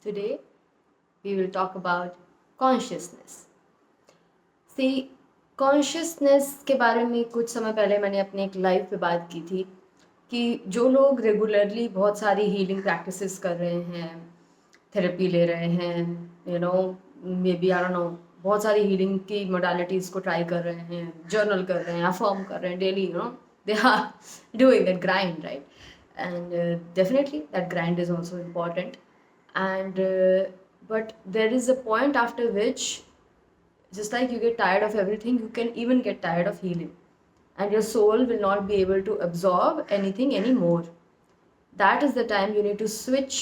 Today we will talk about consciousness. See, consciousness के बारे में कुछ समय पहले मैंने अपने एक लाइव पे बात की थी कि जो लोग रेगुलरली बहुत सारी हीलिंग प्रैक्टिसेस कर रहे हैं, थेरेपी ले रहे हैं, maybe I don't know, बहुत सारी हीलिंग की मोडालिटीज़ को ट्राई कर रहे हैं, जर्नल कर रहे हैं, अफर्म कर रहे हैं daily, they are doing that grind, right? And definitely that grind is also important, and but there is a point after which, just like you get tired of everything, you can even get tired of healing, and your soul will not be able to absorb anything anymore. That is the time you need to switch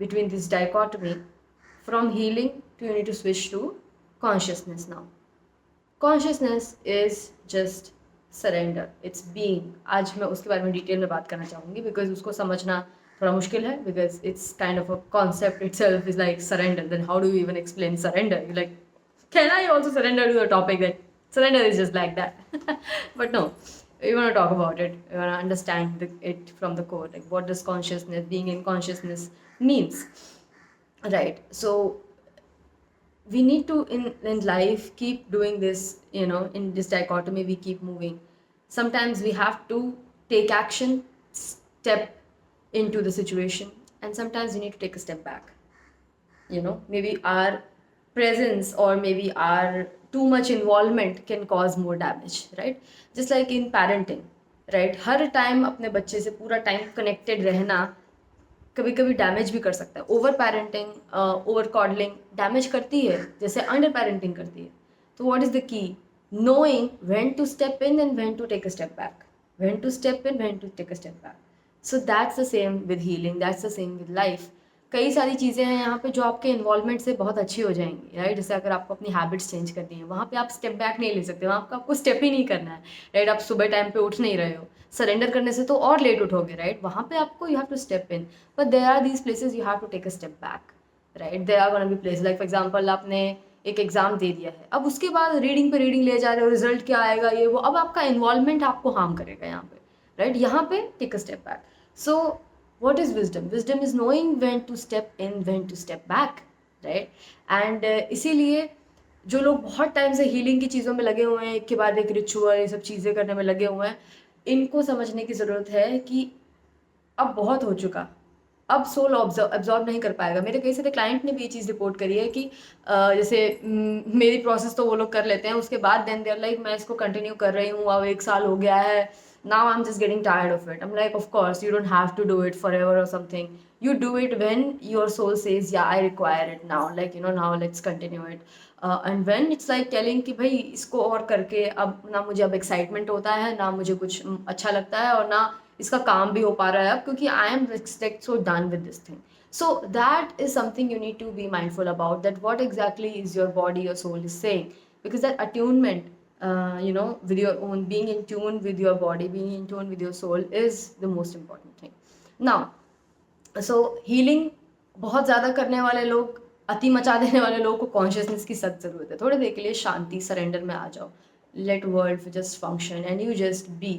between this dichotomy. From healing to, you need to switch to consciousness now. Consciousness is just surrender, it's being. आज मैं उसके बारे में detail में बात करना चाहूँगी because उसको समझना थोड़ा मुश्किल है, because it's kind of a concept itself is like surrender. Then how do you even explain surrender? You like, can I also surrender to the topic that surrender is just like that? But no, we want to talk about it. We want to understand it from the core, like what does consciousness, being in consciousness, means, right? So we need to in life keep doing this, in this dichotomy we keep moving. Sometimes we have to take action, step into the situation, and sometimes we need to take a step back. Maybe our presence or maybe our too much involvement can cause more damage, right? Just like in parenting, right? Her time अपने बच्चे से पूरा time connected रहना कभी कभी damage भी कर सकता है. Over parenting, over codling damage करती है जैसे अंडर पेरेंटिंग करती है. तो what is the key? knowing when to step in and when to take a step back, when to step in, when to take a step back. So that's the same with healing, that's the same with life. कई सारी चीज़ें हैं यहाँ पे जो आपके involvement से बहुत अच्छी हो जाएंगी, राइट? जैसे अगर आपको अपनी हैबिट्स चेंज करनी है, वहाँ पे आप स्टेप बैक नहीं ले सकते, वहाँ पे आपको स्टेप ही नहीं करना है, राइट? आप सुबह टाइम पे उठ नहीं रहे हो, सरेंडर करने से तो और लेट उठोगे, राइट? वहाँ पे आपको you have to step in, but there are these places you have to take a step back, right? There are gonna be place, like for example आपने एक एग्जाम दे दिया है, अब उसके बाद रीडिंग पे रीडिंग ले जा रहे हो, रिजल्ट क्या आएगा ये वो, अब आपका इन्वॉल्वमेंट आपको हार्म करेगा यहाँ पे, राइट? यहाँ पे take a step back. So what is wisdom? Wisdom is knowing when to step in, when to step back, right? And इसीलिए जो लोग बहुत टाइम से हीलिंग की चीज़ों में लगे हुए हैं, एक के बाद एक रिचुअल, ये सब चीज़ें करने में लगे हुए हैं, इनको समझने की ज़रूरत है कि अब बहुत हो चुका, अब सोल ऑब्जॉर्व नहीं कर पाएगा. मेरे कई सारे क्लाइंट ने भी ये चीज़ रिपोर्ट करी है कि जैसे मेरी प्रोसेस तो वो लोग कर लेते हैं, उसके बाद देन देयर लाइक मैं इसको कंटिन्यू कर रही हूँ, अब 1 साल हो गया है, now I'm just getting tired of it. I'm like, of course, you don't have to do it forever or something. You do it when your soul says, yeah, I require it now. Like, now let's continue it. And when it's like telling कि भाई इसको और करके अब ना मुझे अब excitement होता है, ना मुझे कुछ अच्छा लगता है, और ना इसका काम भी हो पा रहा है अब, क्योंकि I am like so done with this thing. So that is something you need to be mindful about, that what exactly is your body, your soul is saying, because that attunement, with your own, being in tune with your body, being in tune with your soul is the most important thing. Now, so healing बहुत ज़्यादा करने वाले लोग, अति मचा देने वाले लोगों को कॉन्शियसनेस की सख्त ज़रूरत है. थोड़ी देर के लिए शांति, सरेंडर में आ जाओ, let world just function and you just be,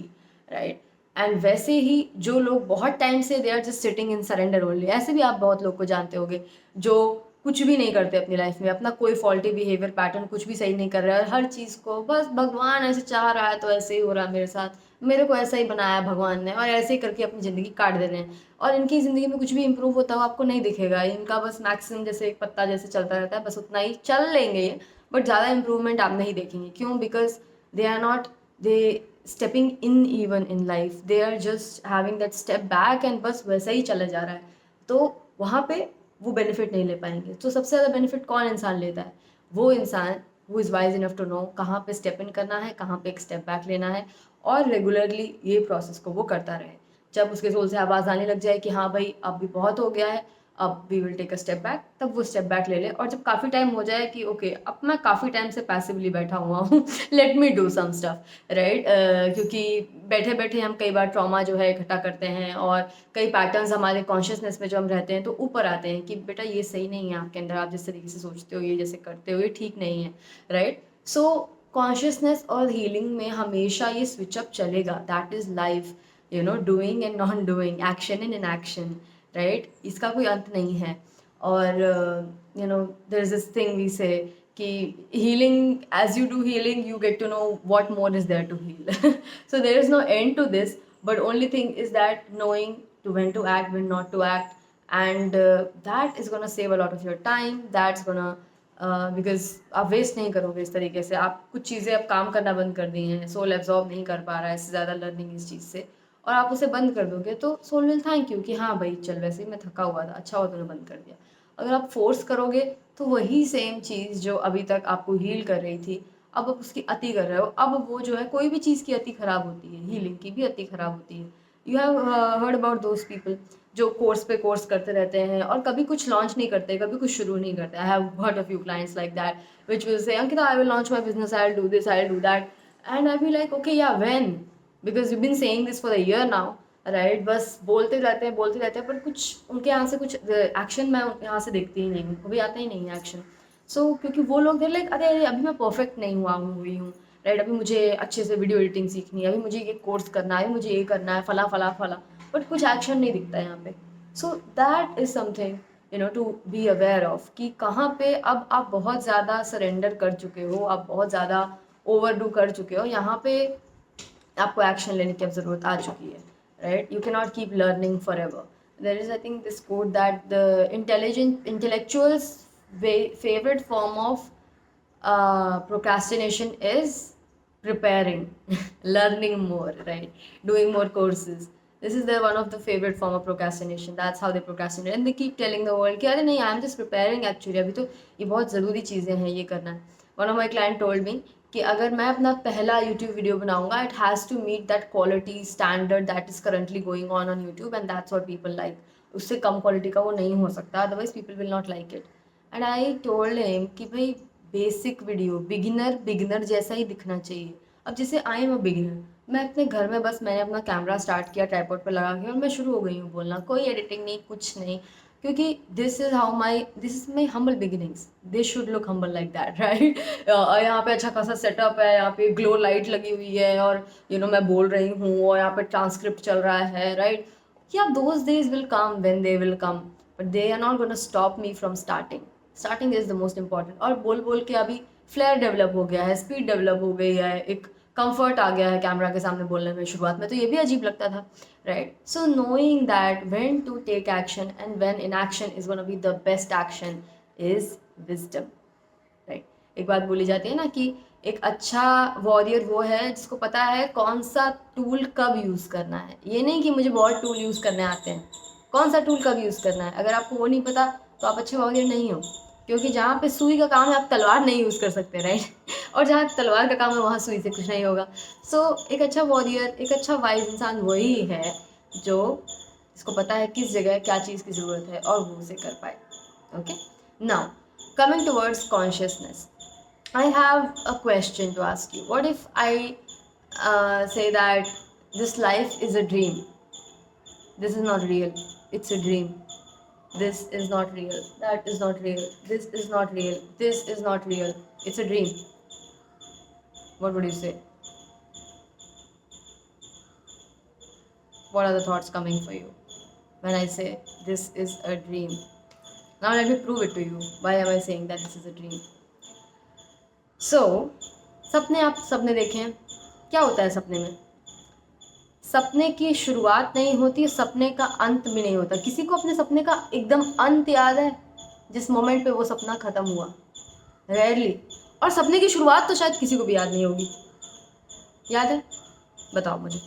right? And वैसे ही जो लोग बहुत टाइम से they are just sitting in surrender only, ऐसे भी आप बहुत लोग को जानते होंगे जो कुछ भी नहीं करते अपनी लाइफ में, अपना कोई फॉल्टी बिहेवियर पैटर्न कुछ भी सही नहीं कर रहा है, हर चीज़ को बस भगवान ऐसे चाह रहा है तो ऐसे ही हो रहा है मेरे साथ, मेरे को ऐसा ही बनाया भगवान ने, और ऐसे ही करके अपनी ज़िंदगी काट दे रहे हैं, और इनकी ज़िंदगी में कुछ भी इंप्रूव होता हुआ आपको नहीं दिखेगा. इनका बस मैक्सिमम जैसे एक पत्ता जैसे चलता रहता है, बस उतना ही चल लेंगे ये, बट ज़्यादा इंप्रूवमेंट आप नहीं देखेंगे. क्यों? Because they are not they stepping in even in life, they are just having that step back and बस वैसा ही चला जा रहा है, तो वहाँ पे वो बेनिफिट नहीं ले पाएंगे. तो सबसे ज़्यादा बेनिफिट कौन इंसान लेता है? वो इंसान who is wise enough to know कहाँ पे स्टेप इन करना है, कहाँ पे एक स्टेप बैक लेना है, और रेगुलरली ये प्रोसेस को वो करता रहे. जब उसके सोल से आवाज़ आने लग जाए कि हाँ भाई अब भी बहुत हो गया है, अब we will take a step back, तब वो स्टेप बैक ले ले. और जब काफ़ी टाइम हो जाए कि ओके अब मैं काफ़ी टाइम से पैसिवली बैठा हुआ हूँ, let me do some stuff, right? क्योंकि बैठे बैठे हम कई बार ट्रॉमा जो है इकट्ठा करते हैं, और कई पैटर्न्स हमारे कॉन्शियसनेस में जो हम रहते हैं तो ऊपर आते हैं कि बेटा ये सही नहीं है आपके अंदर, आप जिस तरीके से सोचते हो, ये जैसे करते हो, ये ठीक नहीं है, राइट? सो कॉन्शियसनेस और हीलिंग में हमेशा ये स्विचअप चलेगा. That is life, doing and non doing, action and inaction, right? इसका कोई अंत नहीं है. और there is this thing we say कि healing, as you do healing, you get to know what more is there to heal. So there is no end to this, but only thing is that knowing to when to act, when not to act, and that is gonna save a lot of your time. That's gonna because आप waste नहीं करोगे इस तरीके से। आप कुछ चीज़ें अब काम करना बंद कर दी हैं, सोल एब्जॉर्ब नहीं कर पा रहा है इससे ज़्यादा लर्निंग इस चीज़ से, और आप उसे बंद कर दोगे तो सोल विल थैंक यू कि हाँ भाई चल, वैसे ही मैं थका हुआ था, अच्छा हुआ तूने बंद कर दिया। अगर आप फोर्स करोगे तो वही सेम चीज़ जो अभी तक आपको हील कर रही थी, अब आप उसकी अति कर रहे हो। अब वो जो है, कोई भी चीज़ की अति खराब होती है, हीलिंग की भी अति खराब होती है। You have heard about those people जो कोर्स पे कोर्स करते रहते हैं और कभी कुछ लॉन्च नहीं करते, कभी कुछ शुरू नहीं करते। I have heard a few clients like that which will say Ankita I will launch my business, I will do this, I will do that, and I be like okay yeah when, because you been saying this for a year now, right. बस बोलते रहते हैं, पर कुछ उनके यहाँ से कुछ एक्शन मैं उनके यहाँ से देखती ही नहीं हूँ, कभी आता ही नहीं है एक्शन। सो क्योंकि वो लोग देर लाइक अरे अरे अभी मैं परफेक्ट नहीं हुई हूँ, राइट, अभी मुझे अच्छे से वीडियो एडिटिंग सीखनी है, अभी मुझे ये कोर्स करना है, अभी मुझे ये करना है, फला फला फला, बट कुछ एक्शन नहीं दिखता है यहाँ पे। So that is something to be aware of कि कहाँ पे अब आप बहुत ज़्यादा सरेंडर कर चुके हो, आप बहुत ज़्यादा ओवरडू कर चुके हो, यहाँ पे आपको एक्शन लेने की अब ज़रूरत आ चुकी है, right. You can not keep learning for ever. There is I think this quote that the intellectuals favourite form of procrastination is preparing, learning more, right, doing more courses. This is the one of the favorite form of procrastination. That's how they procrastinate and they keep telling the world कि अरे नहीं, I am just preparing actually, अभी तो ये बहुत ज़रूरी चीज़ें हैं, ये करना है। One of my client told me कि अगर मैं अपना पहला YouTube वीडियो बनाऊंगा, it has to meet that quality standard that is currently going on YouTube and that's what people like. उससे कम क्वालिटी का वो नहीं हो सकता, otherwise people will not like it. And I told him कि भाई basic video beginner जैसा ही दिखना चाहिए। अब जैसे आई एम अ बिगिनर, मैं अपने घर में बस मैंने अपना कैमरा स्टार्ट किया ट्राइपॉड पे लगा के और मैं शुरू हो गई हूँ बोलना, कोई एडिटिंग नहीं, कुछ नहीं, क्योंकि this is my humble beginnings. This should look humble like that, right. यहाँ पे अच्छा खासा सेटअप है, यहाँ पे ग्लो लाइट लगी हुई है और मैं बोल रही हूँ और यहाँ पे ट्रांसक्रिप्ट चल रहा है, राइट। या those days will come when they will come, but they are not gonna stop me from starting is the most important. और बोल के अभी फ्लेयर डेवलप हो गया है, स्पीड डेवलप हो गई है, एक कंफर्ट आ गया है कैमरा के सामने बोलने में। शुरुआत में तो ये भी अजीब लगता था, right. So knowing that when to take action and when inaction is gonna be the best action is wisdom, right. एक बात बोली जाती है ना कि एक अच्छा वॉरियर वो है जिसको पता है कौन सा टूल कब यूज़ करना है। ये नहीं कि मुझे बहुत टूल यूज़ करने आते हैं, कौन सा टूल कब यूज़ करना है। अगर आपको वो नहीं पता तो आप अच्छे वॉरियर नहीं हो, क्योंकि जहाँ पे सुई का काम है आप तलवार नहीं यूज़ कर सकते, राइट। और जहाँ तलवार का काम है वहाँ सुई से कुछ नहीं होगा। सो एक अच्छा वॉरियर, एक अच्छा वाइज इंसान वही है जो इसको पता है किस जगह क्या चीज़ की ज़रूरत है और वो उसे कर पाए। Okay, now coming towards consciousness, I have a question to ask you. What if I say that this life is a dream? This is not real. It's a dream. This is not real. That is not real. This is not real. This is not real. It's a dream. What would you say? What are the thoughts coming for you when I say this is a dream? Now let me prove it to you. Why am I saying that this is a dream? सपने आप सबने देखे हैं। क्या होता है सपने में? सपने की शुरुआत नहीं होती, सपने का अंत भी नहीं होता। किसी को अपने सपने का एकदम अंत याद है, जिस मोमेंट पे वो सपना खत्म हुआ? रेयरली। और सपने की शुरुआत तो शायद किसी को भी याद नहीं होगी। याद है? बताओ मुझे।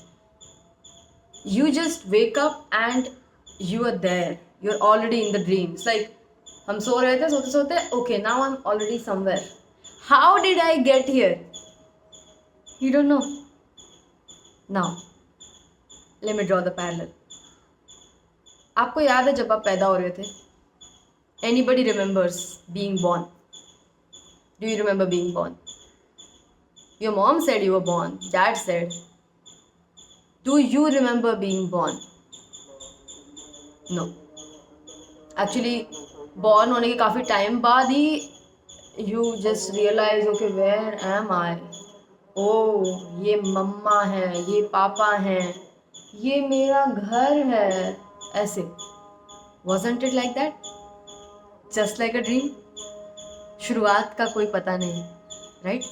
You just wake up and you are there, you are already in the dreams. Like हम सो रहे थे, सोते सोते okay now I am already somewhere. How did I get here? You don't know. Now, let me draw the parallel. आपको याद है जब आप पैदा हो रहे थे? Anybody remembers being born? Do you remember being born? Your mom said you were born. Dad said. Do you remember being born? No. Actually, born होने के काफ़ी टाइम बाद ही you just realize okay where am I? Oh, ये मम्मा है, ये पापा हैं, ये मेरा घर है, ऐसे। Wasn't it like that? Just like a dream, शुरुआत का कोई पता नहीं, राइट?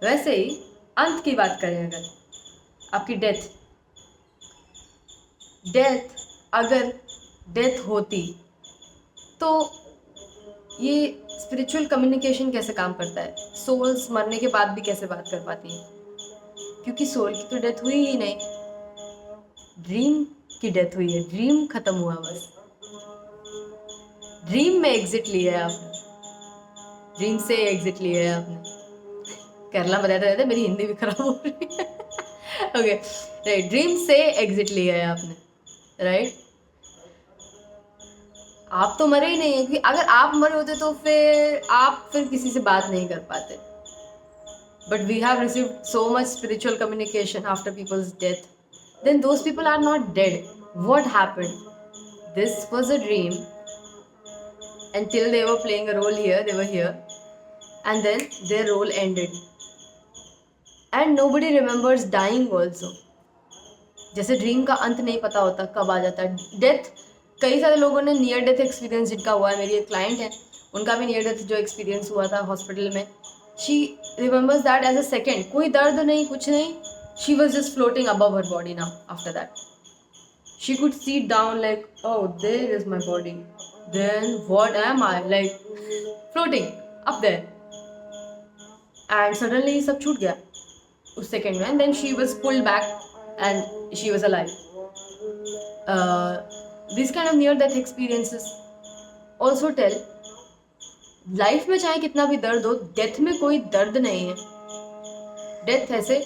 वैसे ही अंत की बात करें, अगर आपकी डेथ डेथ अगर डेथ होती तो ये स्पिरिचुअल कम्युनिकेशन कैसे काम करता है? सोल्स मरने के बाद भी कैसे बात कर पाती है? क्योंकि सोल की तो डेथ हुई ही नहीं, ड्रीम की डेथ हुई है, ड्रीम खत्म हुआ बस। ड्रीम में एग्जिट लिया है आपने, ड्रीम से एग्जिट लिया है आपने। केरला बताते रहते, मेरी हिंदी भी खराब हो रही है। ओके, राइट, ड्रीम से एग्जिट लिया है आपने, राइट? आप तो मरे ही नहीं है, क्योंकि अगर आप मरे होते तो फिर किसी से बात नहीं कर पाते। But we have received so much spiritual communication after people's death. Then those people are not dead. What happened? This was a dream. Until they were playing a role here, they were here. And then their role ended. And nobody remembers dying also. जैसे dream का अंत नहीं पता होता कब आ जाता है। Death, कई सारे लोगों ने नियर डेथ एक्सपीरियंस जिनका हुआ है, मेरी एक क्लाइंट है, उनका भी नियर डेथ जो एक्सपीरियंस हुआ था हॉस्पिटल में, she remembers that as a second, कोई दर्द नहीं, कुछ नहीं, she was just floating above her body now after that. She could see down like, oh there is my body, then what am I, like floating up there, and suddenly सब छूट गया उस second में, and then she was pulled back and she was alive. These kind of near-death experiences also tell, life में चाहे कितना भी दर्द हो, डेथ में कोई दर्द नहीं है। डेथ ऐसे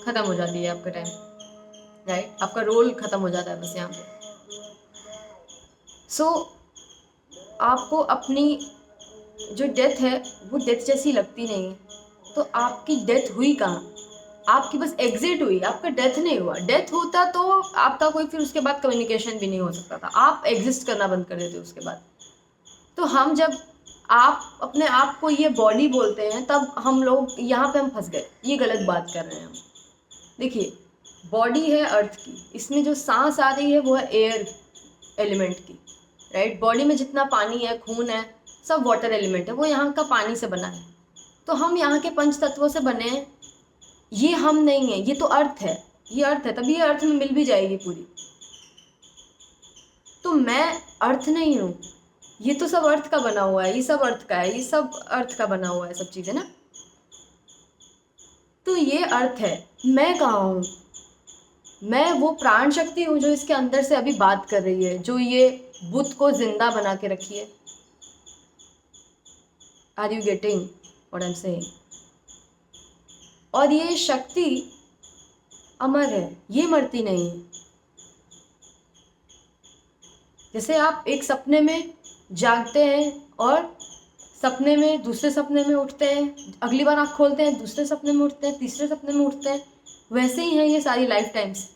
खत्म हो जाती है आपका टाइम, राइट? आपका रोल खत्म हो जाता है बस यहाँ पे। सो आपको अपनी जो डेथ है वो डेथ जैसी लगती नहीं है, तो आपकी डेथ हुई कहाँ? आपकी बस एग्जिट हुई, आपका डेथ नहीं हुआ। डेथ होता तो आपका कोई फिर उसके बाद कम्युनिकेशन भी नहीं हो सकता था, आप एग्जिस्ट करना बंद कर देते उसके बाद। तो हम जब आप अपने आप को ये बॉडी बोलते हैं, तब हम लोग यहाँ पे हम फंस गए, ये गलत बात कर रहे हैं हम। देखिए, बॉडी है अर्थ की, इसमें जो सांस आ रही है वो है एयर एलिमेंट की, राइट? बॉडी में जितना पानी है, खून है, सब वाटर एलिमेंट है, वो यहाँ का पानी से बना है। तो हम यहाँ के पंच तत्वों से बने हैं, ये हम नहीं है, ये तो अर्थ है, ये अर्थ है, तभी ये अर्थ में मिल भी जाएगी पूरी। तो मैं अर्थ नहीं हूँ, ये तो सब अर्थ का बना हुआ है, ये सब अर्थ का है, ये सब अर्थ का बना हुआ है, सब चीजें ना। तो ये अर्थ है, मैं कहाँ हूँ? मैं वो प्राण शक्ति हूँ जो इसके अंदर से अभी बात कर रही है, जो ये बुद्ध को जिंदा बना के रखी है। Are you getting what I am saying? और ये शक्ति अमर है, ये मरती नहीं है। जैसे आप एक सपने में जागते हैं और सपने में दूसरे सपने में उठते हैं, अगली बार आँख खोलते हैं, दूसरे सपने में उठते हैं, तीसरे सपने में उठते हैं, वैसे ही है ये सारी लाइफ टाइम्स।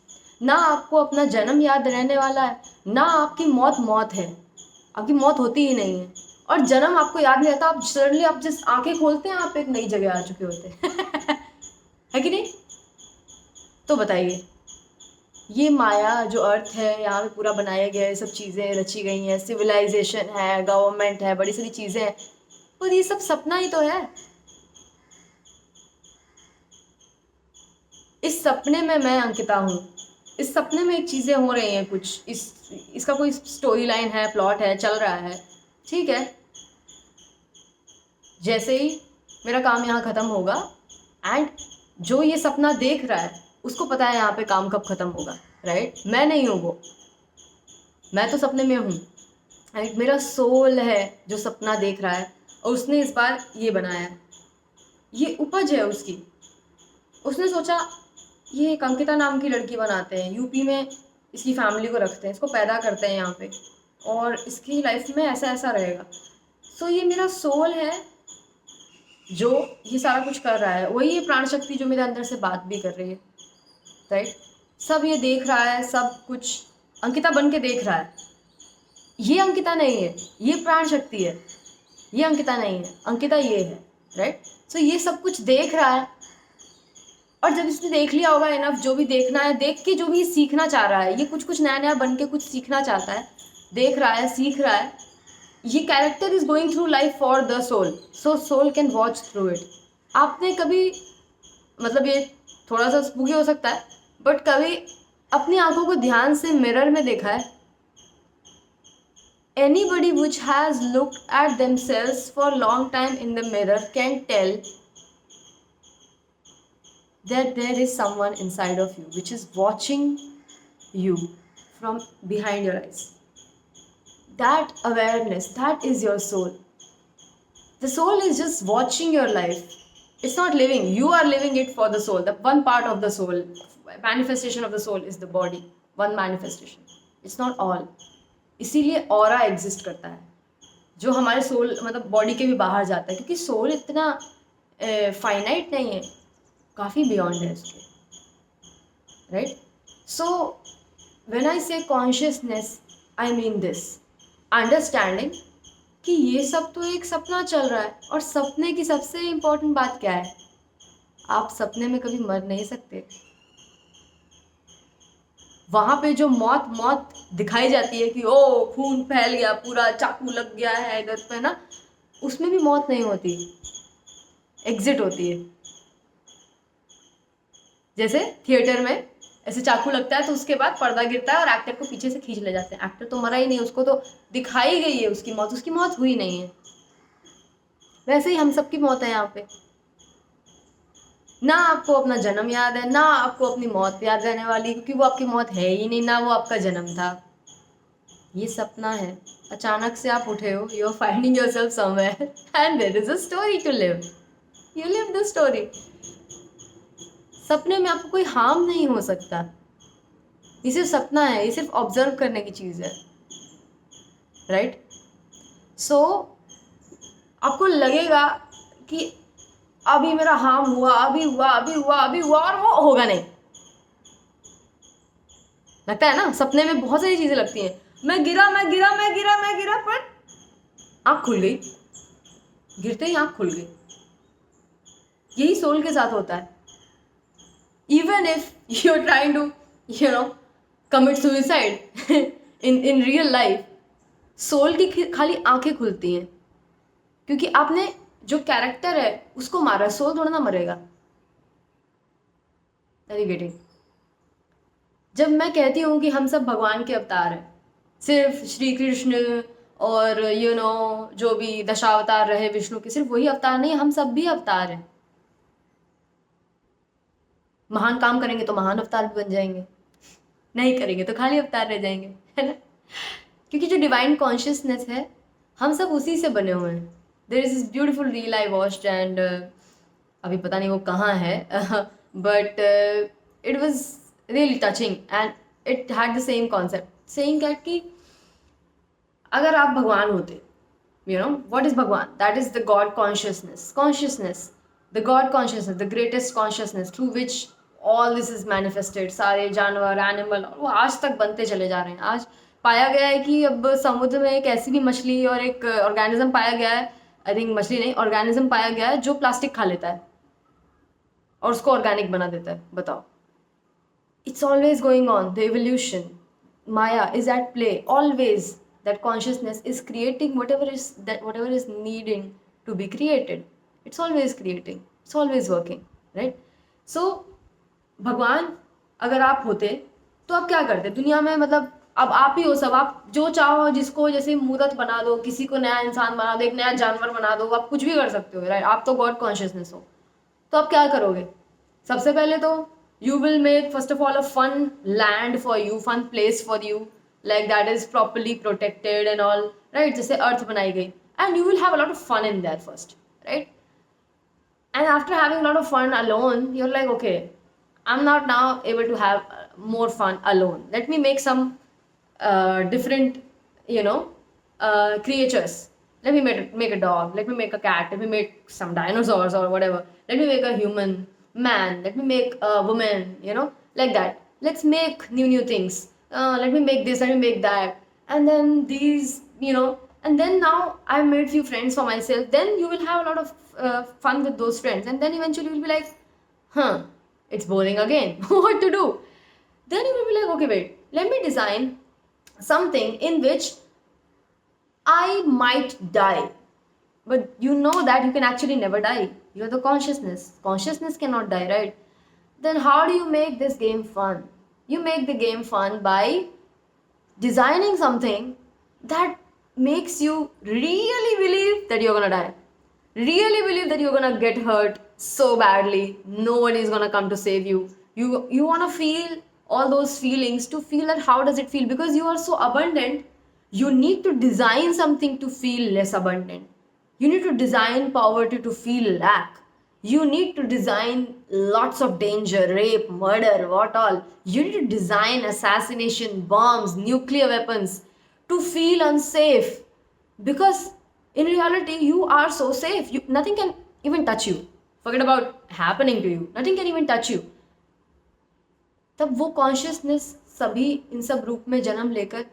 ना आपको अपना जन्म याद रहने वाला है, ना आपकी मौत है, आपकी मौत होती ही नहीं है, और जन्म आपको याद नहीं रहता। आप सडनली आप जिस आंखें खोलते हैं, आप एक नई जगह आ चुके होते हैं। है कि नहीं? तो बताइए, ये माया जो अर्थ है, यहाँ पे पूरा बनाया गया है, सब चीज़ें रची गई हैं, सिविलाइजेशन है, गवर्नमेंट है, बड़ी सारी चीज़ें हैं, और ये सब सपना ही तो है। इस सपने में मैं अंकिता हूँ, इस सपने में एक चीज़ें हो रही हैं कुछ, इसका कोई स्टोरी लाइन है, प्लॉट है, चल रहा है, ठीक है। जैसे ही मेरा काम यहाँ ख़त्म होगा, एंड जो ये सपना देख रहा है उसको पता है यहाँ पे काम कब ख़त्म होगा, राइट? मैं नहीं हूँ वो, मैं तो सपने में हूँ, राइट? मेरा सोल है जो सपना देख रहा है, और उसने इस बार ये बनाया है, ये उपज है उसकी। उसने सोचा ये एक अंकिता नाम की लड़की बनाते हैं, यूपी में इसकी फैमिली को रखते हैं, इसको पैदा करते हैं यहाँ पे, और इसकी लाइफ में ऐसा ऐसा रहेगा। सो ये मेरा सोल है जो ये सारा कुछ कर रहा है, वही ये प्राण शक्ति जो मेरे अंदर से बात भी कर रही है, राइट? सब ये देख रहा है, सब कुछ अंकिता बन के देख रहा है। ये अंकिता नहीं है, ये प्राण शक्ति है, ये अंकिता नहीं है, अंकिता ये है, राइट? सो ये सब कुछ देख रहा है, और जब इसने देख लिया होगा इनफ, जो भी देखना है, देख के जो भी सीखना चाह रहा है, ये कुछ कुछ नया नया बन के कुछ सीखना चाहता है, देख रहा है, सीख रहा है, ये character is going through life for the soul, so soul can watch through it. आपने कभी, मतलब ये थोड़ा सा स्पूकी हो सकता है, बट कभी अपनी आंखों को ध्यान से मिरर में देखा है? Anybody which has looked at themselves for a long time in the mirror can tell that there is someone inside of you which is watching you from behind your eyes. That awareness, that is your soul. The soul is just watching your life. It's not living. You are living it for the soul. The one part of the soul, manifestation of the soul is the body. One manifestation. It's not all. इसीलिए aura exist करता है, जो हमारे soul मतलब body के भी बाहर जाता है, क्योंकि सोल इतना फाइनाइट नहीं है, काफ़ी बियॉन्ड है उसके. राइट. सो व्हेन आई से consciousness, I mean this understanding कि ये सब तो एक सपना चल रहा है. और सपने की सबसे इम्पोर्टेंट बात क्या है? आप सपने में कभी मर नहीं सकते. वहां पे जो मौत मौत दिखाई जाती है कि ओ खून फैल गया, पूरा चाकू लग गया है इधर पे ना, उसमें भी मौत नहीं होती, एग्जिट होती है. जैसे थिएटर में ऐसे चाकू लगता है तो उसके बाद पर्दा गिरता है और एक्टर को पीछे से खींच ले जाते हैं. एक्टर तो मरा ही नहीं, उसको तो दिखाई गई है उसकी मौत, उसकी मौत हुई नहीं है. वैसे ही हम सबकी मौत है यहाँ पे. ना आपको अपना जन्म याद है, ना आपको अपनी मौत याद रहने वाली, क्योंकि वो आपकी मौत है ही नहीं, ना वो आपका जन्म था. ये सपना है. अचानक से आप उठे हो, you are finding yourself somewhere and there is a story to live. You live the story. सपने में आपको कोई हार्म नहीं हो सकता. ये सिर्फ सपना है, ये सिर्फ ऑब्जर्व करने की चीज़ है. राइट. सो आपको लगेगा कि अभी मेरा हार्म हुआ, अभी हुआ, अभी हुआ, अभी हुआ, और वो होगा नहीं. लगता है ना, सपने में बहुत सारी चीजें लगती हैं. मैं गिरा, मैं गिरा, मैं गिरा, मैं गिरा, पर आंख खुल गई. गिरते ही आंख खुल गई. यही सोल के साथ होता है. Even if you are trying to commit suicide in real life, soul की खाली आंखें खुलती हैं, क्योंकि आपने जो कैरेक्टर है उसको मारा. सोल थोड़ा ना मरेगा. Are you getting? जब मैं कहती हूँ कि हम सब भगवान के अवतार हैं, सिर्फ श्री कृष्ण और जो भी दशावतार रहे विष्णु के, सिर्फ वही अवतार नहीं, हम सब भी अवतार हैं. महान काम करेंगे तो महान अवतार भी बन जाएंगे, नहीं करेंगे तो खाली अवतार रह जाएंगे, है ना. क्योंकि जो डिवाइन कॉन्शियसनेस है, हम सब उसी से बने हुए हैं. There is this beautiful reel I watched and अभी पता नहीं वो कहाँ है, but it was really touching and it had the same concept, saying that कि अगर आप भगवान होते, what is Bhagwan? That is the God consciousness, the God consciousness, the greatest consciousness through which all this is manifested. सारे जानवर, animal, वो आज तक बनते चले जा रहे हैं. आज पाया गया है कि अब समुद्र में एक ऐसी भी मछली और एक ऑर्गेनिज्म पाया गया है, आई थिंक मछली नहीं, ऑर्गेनिज्म पाया गया है जो प्लास्टिक खा लेता है और उसको ऑर्गेनिक बना देता है. बताओ. It's always going on. The evolution, Maya is at play always. That consciousness is creating whatever is needing to be created. It's always creating. It's always working, right? So भगवान अगर आप होते तो आप क्या करते दुनिया में? मतलब अब आप ही हो सब. आप जो चाहो, जिसको जैसे मूर्त बना दो, किसी को नया इंसान बना दो, एक नया जानवर बना दो, आप कुछ भी कर सकते हो, राइट? आप तो गॉड कॉन्शियसनेस हो. तो आप क्या करोगे? सबसे पहले तो you will make first of all a fun land for you, fun place for you, like that is properly protected and all, right? जैसे अर्थ बनाई गई, and you will have a lot of fun in there first, right? And after having a lot of fun alone, you're like, okay, I'm not now able to have more fun alone. Let me make some different, creatures. Let me make a dog. Let me make a cat. Let me make some dinosaurs or whatever. Let me make a human man. Let me make a woman. Like that. Let's make new things. Let me make this. Let me make that. And then these, and then now I've made few friends for myself. Then you will have a lot of fun with those friends. And then eventually you'll be like, it's boring again. What to do? Then you will be like, okay, wait. Let me design something in which I might die, but you know that you can actually never die. You're the consciousness. Consciousness cannot die, right? Then how do you make this game fun? You make the game fun by designing something that makes you really believe that you're gonna die. Really believe that you're gonna get hurt so badly. No one is gonna come to save you. You wanna feel all those feelings, to feel that how does it feel, because you are so abundant. You need to design something to feel less abundant. You need to design poverty to feel lack. You need to design lots of danger, rape, murder, what all. You need to design assassination, bombs, nuclear weapons to feel unsafe. Because in reality, you are so safe. Nothing can even touch you. Forget about happening to you. Nothing can even touch you. तब वो consciousness सभी इन सब रूप में जन्म लेकर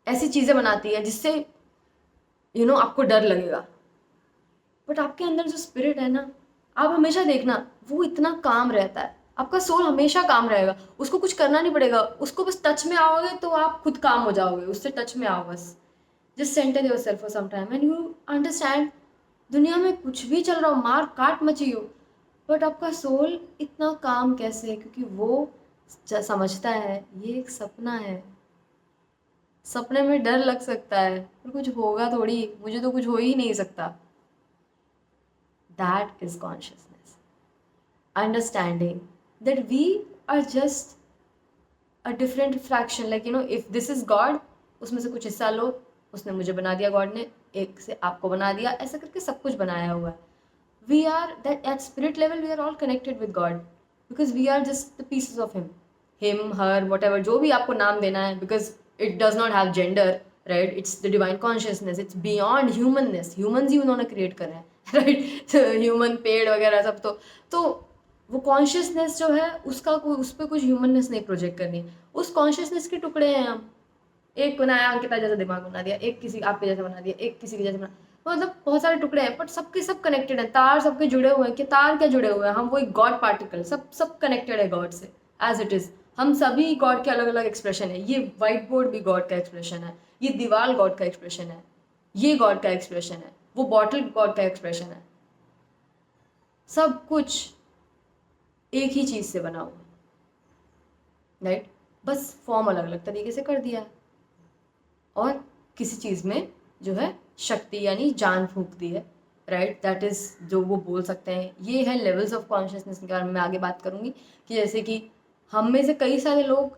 ऐसी चीज़ें बनाती है जिससे आपको डर लगेगा, बट आपके अंदर जो स्पिरिट है ना, आप हमेशा देखना वो इतना काम रहता है। आपका सोल हमेशा काम रहेगा, उसको कुछ करना नहीं पड़ेगा, उसको बस टच में आओगे तो आप खुद काम हो जाओगे, उससे टच में आओ बस। Just centre yourself for some time and you understand दुनिया में कुछ भी चल रहा हो, मार काट मची हो, बट आपका सोल इतना काम कैसे है? क्योंकि वो समझता है ये एक सपना है। सपने में डर लग सकता है पर कुछ होगा थोड़ी, मुझे तो कुछ हो ही नहीं सकता। That is consciousness. Understanding that we are just a different fraction. Like, if this is God, उसमें से कुछ हिस्सा लो, उसने मुझे बना दिया गॉड ने, एक से आपको बना दिया, ऐसा करके सब कुछ बनाया हुआ है। We are that at spirit level, we are all connected with God because we are just the pieces of Him, her, whatever, जो भी आपको नाम देना है, because it does not have gender, right? It's the divine consciousness. It's beyond humanness. Humans ही उन्होंने create करे हैं, right? Human, पेड़ वगैरह सब तो वो कॉन्शियसनेस जो है उसका उस पर कुछ ह्यूमननेस नहीं प्रोजेक्ट करनी। उस कॉन्शियसनेस के टुकड़े हैं हम। एक बनाया, अंकिता जैसा दिमाग बना दिया, एक किसी आपके जैसा बना दिया, एक किसी के जैसा बना, मतलब बहुत सारे टुकड़े हैं बट सबके सब कनेक्टेड हैं। तार सबके जुड़े हुए हैं कि तार क्या जुड़े हुए हैं, हम वही गॉड पार्टिकल, सब कनेक्टेड है गॉड से एज इट इज़। हम सभी गॉड के अलग अलग एक्सप्रेशन है। ये वाइट बोर्ड भी गॉड का एक्सप्रेशन है, ये दीवार गॉड का एक्सप्रेशन है, ये गॉड का एक्सप्रेशन है, वो बॉटल गॉड का एक्सप्रेशन है। सब कुछ एक ही चीज़ से बना हुआ, राइट? बस फॉर्म अलग अलग तरीके से कर दिया है और किसी चीज़ में जो है शक्ति यानी जान फूंक दी है, राइट? दैट इज़ जो वो बोल सकते हैं। ये है लेवल्स ऑफ कॉन्शियसनेस के बारे में मैं आगे बात करूँगी कि जैसे कि हम में से कई लोग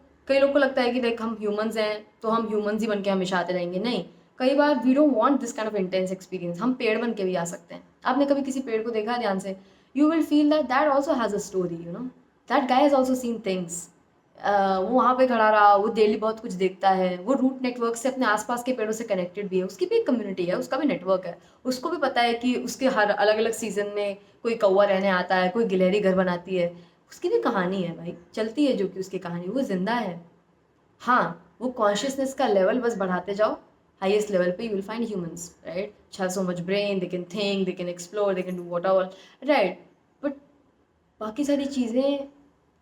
को लगता है कि देख हम ह्यूमंस हैं तो हम ह्यूमंस ही बन के हमेशा आते रहेंगे। नहीं, कई बार we don't want this kind of intense experience. हम पेड़ बन के भी आ सकते हैं। आपने कभी किसी पेड़ को देखा ध्यान से? You will feel that also has a story, that guy has also seen things. वो वहाँ पे खड़ा रहा, वो डेली बहुत कुछ देखता है, वो रूट नेटवर्क से अपने आसपास के पेड़ों से कनेक्टेड भी है, उसकी भी एक कम्युनिटी है, उसका भी नेटवर्क है। उसको भी पता है कि उसके हर अलग अलग सीजन में कोई कौवा रहने आता है, कोई गिलहरी घर बनाती है, उसकी भी कहानी है भाई, चलती है जो कि उसकी कहानी, वो जिंदा है। हाँ, वो कॉन्शियसनेस का लेवल बस बढ़ाते जाओ, हाईएस्ट लेवल पे you will find humans, right? Have so much brain, they can think, they can explore, they can do whatever, right? But बाकी सारी चीज़ें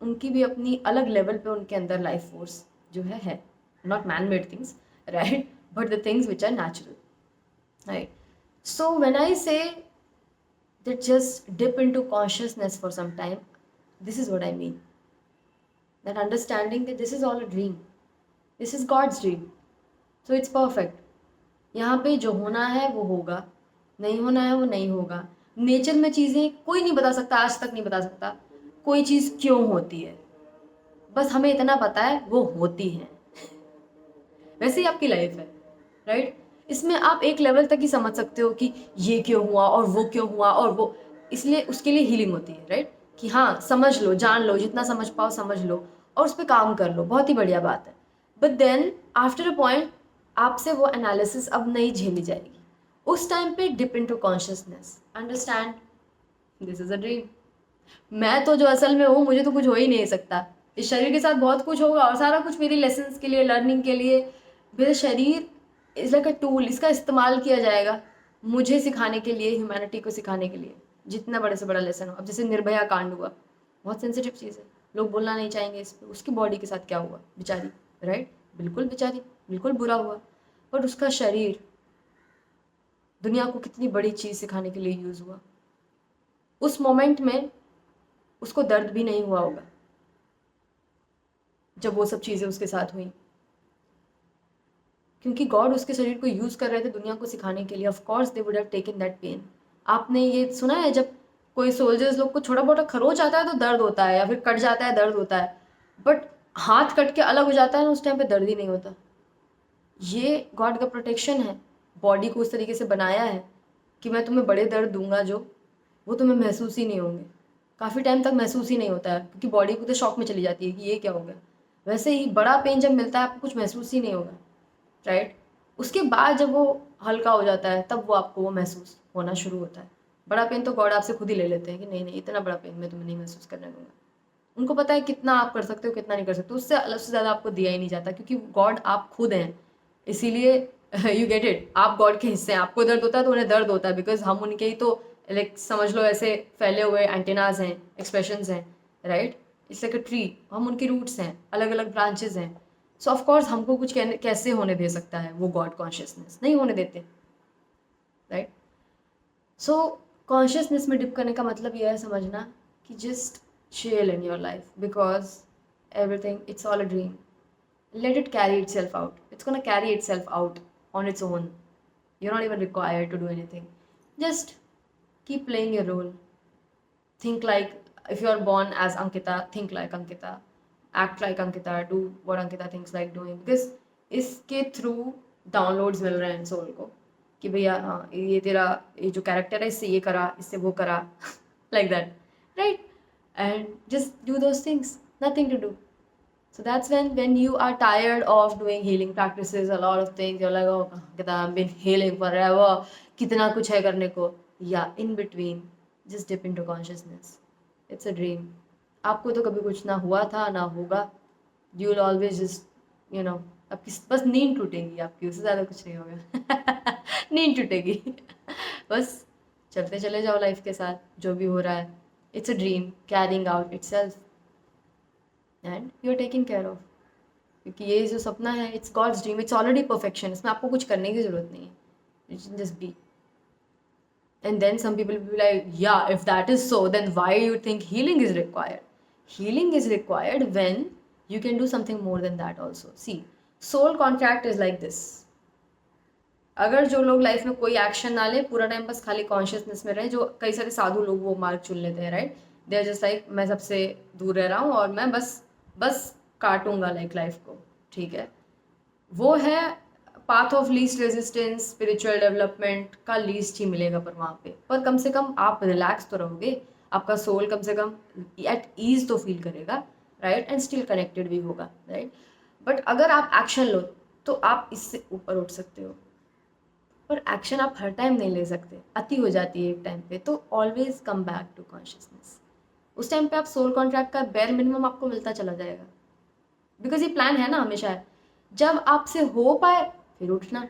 उनकी भी अपनी अलग लेवल पे उनके अंदर लाइफ फोर्स जो है not man made things, right? But the things which are natural, right? So when I say that just dip into consciousness for some time, this is what I mean, that understanding that this is all a dream, this is God's dream, so it's perfect. यहाँ पे जो होना है वो होगा, नहीं होना है वो नहीं होगा। नेचर में चीज़ें कोई नहीं बता सकता, आज तक नहीं बता सकता कोई चीज़ क्यों होती है, बस हमें इतना पता है वो होती है। वैसे ही आपकी लाइफ है, राइट? इसमें आप एक लेवल तक ही समझ सकते हो कि ये क्यों हुआ और वो क्यों हुआ और वो, इसलिए उसके लिए हीलिंग होती है, राइट? कि हाँ, समझ लो, जान लो, जितना समझ पाओ समझ लो और उस पर काम कर लो, बहुत ही बढ़िया बात है। But then after a point आपसे वो एनालिसिस अब नहीं झेली जाएगी। उस टाइम पे dip into consciousness, understand this is a dream. मैं तो जो असल में हूँ, मुझे तो कुछ हो ही नहीं सकता। इस शरीर के साथ बहुत कुछ होगा और सारा कुछ मेरी लेसन्स के लिए, लर्निंग के लिए। मेरा शरीर इज़ लाइक अ टूल, इसका इस्तेमाल किया जाएगा मुझे सिखाने के लिए, ह्यूमैनिटी को सिखाने के लिए, जितना बड़े से बड़ा लेसन हो। अब जैसे निर्भया कांड हुआ, बहुत सेंसिटिव चीज़ है, लोग बोलना नहीं चाहेंगे इस पर। उसकी बॉडी के साथ क्या हुआ बेचारी, राइट? बिल्कुल बेचारी, बिल्कुल बुरा हुआ। बट उसका शरीर दुनिया को कितनी बड़ी चीज़ सिखाने के लिए यूज़ हुआ। उस मोमेंट में उसको दर्द भी नहीं हुआ होगा जब वो सब चीज़ें उसके साथ हुई, क्योंकि गॉड उसके शरीर को यूज़ कर रहे थे दुनिया को सिखाने के लिए। Of course they would have taken that pain. आपने ये सुना है जब कोई सोल्जर्स लोग को छोटा मोटा खरोच आता है तो दर्द होता है, या फिर कट जाता है दर्द होता है, बट हाथ कट के अलग हो जाता है ना, उस टाइम पे दर्द ही नहीं होता। ये गॉड का प्रोटेक्शन है। बॉडी को उस तरीके से बनाया है कि मैं तुम्हें बड़े दर्द दूंगा जो वो तुम्हें महसूस ही नहीं होंगे, काफ़ी टाइम तक महसूस ही नहीं होता है, क्योंकि बॉडी को तो शॉक में चली जाती है कि ये क्या हो गया। वैसे ही बड़ा पेन जब मिलता है आपको कुछ महसूस ही नहीं होगा, राइट। उसके बाद जब वो हल्का हो जाता है तब वो आपको वो महसूस होना शुरू होता है। बड़ा पेन तो गॉड आपसे खुद ही ले लेते हैं कि नहीं नहीं, इतना बड़ा पेन मैं तुम्हें नहीं महसूस करने दूंगा। उनको पता है कितना आप कर सकते हो कितना नहीं कर सकते, उससे अलग से ज़्यादा आपको दिया ही नहीं जाता, क्योंकि गॉड आप खुद हैं। इसीलिए यू गेट इट, आप गॉड के हिस्से हैं। आपको दर्द होता है तो उन्हें दर्द होता है, बिकॉज हम उनके ही तो लाइक समझ लो ऐसे फैले हुए एंटेनाज हैं, एक्सप्रेशंस हैं, right. It's like a tree, हम उनकी रूट्स हैं, अलग अलग ब्रांचेज हैं। सो ऑफ कोर्स हमको कुछ कैसे होने दे सकता है वो गॉड कॉन्शियसनेस, नहीं होने देते, राइट। सो कॉन्शियसनेस में डिप करने का मतलब यह है समझना कि just chill in your life, because everything, it's all a dream. Let it carry itself out. It's gonna carry itself out on its own. You're not even required to do anything. Just keep playing your role. Think like, if you're born as Ankita, think like Ankita, act like Ankita, do what Ankita thinks like doing, because इसके through downloads मिल रहे हैं soul को कि भैया हाँ ये तेरा ये जो कैरेक्टर है इससे ये करा इससे वो करा like that, right? And just do those things, nothing to do. So that's when you are tired of doing healing practices, a lot of things, you're like, oh I've been healing forever, कितना कुछ है करने को. Yeah, in between just dip into consciousness. It's a dream. आपको तो कभी कुछ ना हुआ था ना होगा. You'll always just, you know, आपकी बस नींद टूटेगी आपकी, उससे ज़्यादा कुछ नहीं होगा. नींद टूटेगी. बस चलते चले जाओ लाइफ के साथ, जो भी हो रहा है. It's a dream carrying out itself and you're taking care of. क्योंकि ये जो सपना है, it's God's dream, it's already perfection. इसमें आपको कुछ करने की ज़रूरत नहीं है. You can just be. And then some people will be like, yeah, if that is so, then why you think healing is required? Healing is required when you can do something more than that also. See, soul contract is like this. अगर जो लोग life में कोई action ना ले, पूरा time बस खाली कॉन्शियसनेस में रहे, जो कई सारे साधु लोग वो मार्ग चुन लेते हैं, right. They are just like मैं सबसे दूर रह रहा हूँ और मैं बस काटूंगा लाइक लाइफ को, ठीक है. वो है path of least resistance, spiritual development का लीस्ट ही मिलेगा पर वहाँ पे. पर कम से कम आप रिलैक्स तो रहोगे, आपका सोल कम से कम एट ईज तो फील करेगा, राइट, एंड स्टिल कनेक्टेड भी होगा, राइट. बट अगर आप एक्शन लो तो आप इससे ऊपर उठ सकते हो, पर एक्शन आप हर टाइम नहीं ले सकते, अति हो जाती है एक टाइम पे. तो always come back to consciousness. उस टाइम पे आप सोल कॉन्ट्रैक्ट का बेयर मिनिमम आपको मिलता चला जाएगा, बिकॉज ये प्लान है ना हमेशा है. जब आपसे हो पाए फिर उठना,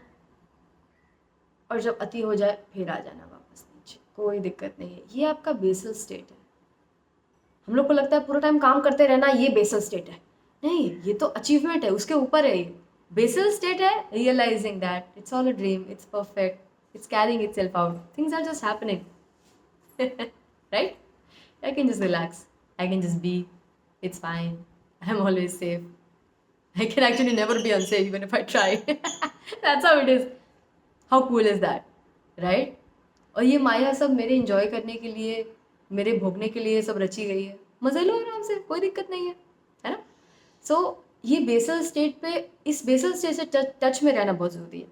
और जब अति हो जाए फिर आ जाना वापस नीचे, कोई दिक्कत नहीं है. ये आपका बेसल स्टेट है. हम लोग को लगता है पूरा टाइम काम करते रहना ये बेसल स्टेट है. नहीं, ये तो अचीवमेंट है, उसके ऊपर है. ये बेसल स्टेट है realising that it's all a dream, it's perfect, it's carrying itself out, things are just happening. Right. I can just relax, I can just be, it's fine, I'm always safe. I can actually never be unsafe even if I try. That's how it is. How cool is that, right? और ये माया सब मेरे enjoy करने के लिए, मेरे भोगने के लिए सब रची गई है. मजे लो आराम से, कोई दिक्कत नहीं है ना. सो ये बेसल स्टेट पे, इस बेसल स्टेट से टच में रहना बहुत ज़रूरी है.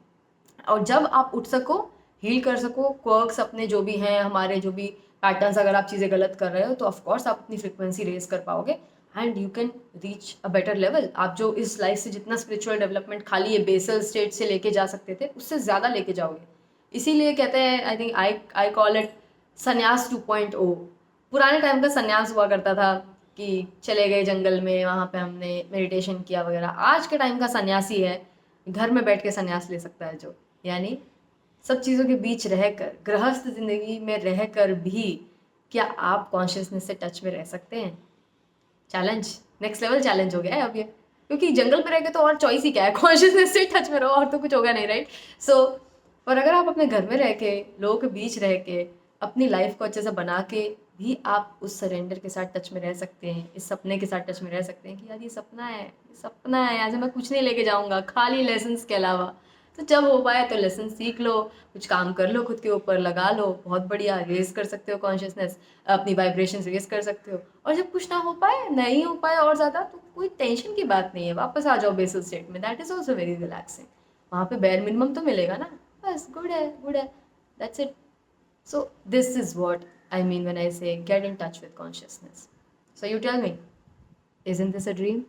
और जब आप उठ सको, हील कर सको क्वर्क्स अपने जो भी हैं, हमारे जो भी पैटर्न्स, अगर आप चीज़ें गलत कर रहे हो तो ऑफकोर्स आप अपनी फ्रिक्वेंसी रेज कर पाओगे and you can reach a better level. आप जो इस लाइफ से जितना स्पिरिचुअल डेवलपमेंट खाली ये बेसल स्टेट से लेके जा सकते थे, उससे ज़्यादा लेके जाओगे. इसीलिए कहते हैं, I think I call it संन्यास 2.0. पुराने टाइम का संन्यास हुआ करता था कि चले गए जंगल में, वहाँ पे हमने मेडिटेशन किया वगैरह. आज के टाइम का सन्यासी है घर में बैठ के संन्यास ले सकता है, जो यानी सब चीज़ों के बीच रहकर, गृहस्थ जिंदगी में रहकर भी क्या आप कॉन्शियसनेस से टच में रह सकते हैं. चैलेंज, नेक्स्ट लेवल चैलेंज हो गया है अब ये. क्योंकि जंगल में रह के तो और चॉइस ही क्या है, कॉन्शियसनेस से टच में रहो और तो कुछ होगा नहीं, राइट? सो और अगर आप अपने घर में रह के, लोगों के बीच रह के, अपनी लाइफ को अच्छे से बना के भी आप उस सरेंडर के साथ टच में रह सकते हैं, इस सपने के साथ टच में रह सकते हैं कि यार ये सपना है, ये सपना है, यहाँ से मैं कुछ नहीं लेके जाऊंगा खाली लेसन्स के अलावा। तो जब हो पाए तो लेसन सीख लो, कुछ काम कर लो, खुद के ऊपर लगा लो, बहुत बढ़िया रेज कर सकते हो कॉन्शियसनेस, अपनी वाइब्रेशन रेज कर सकते हो। और जब कुछ ना हो पाए, नहीं हो पाए और ज़्यादा, तो कोई टेंशन की बात नहीं है, वापस आ जाओ बेसल स्टेट में, that is also very relaxing. वहाँ पे बेयर मिनिमम तो मिलेगा ना, बस गुड है, गुड है, that's it. So this is what I mean when I say get in touch with consciousness. So you tell me, isn't this a dream?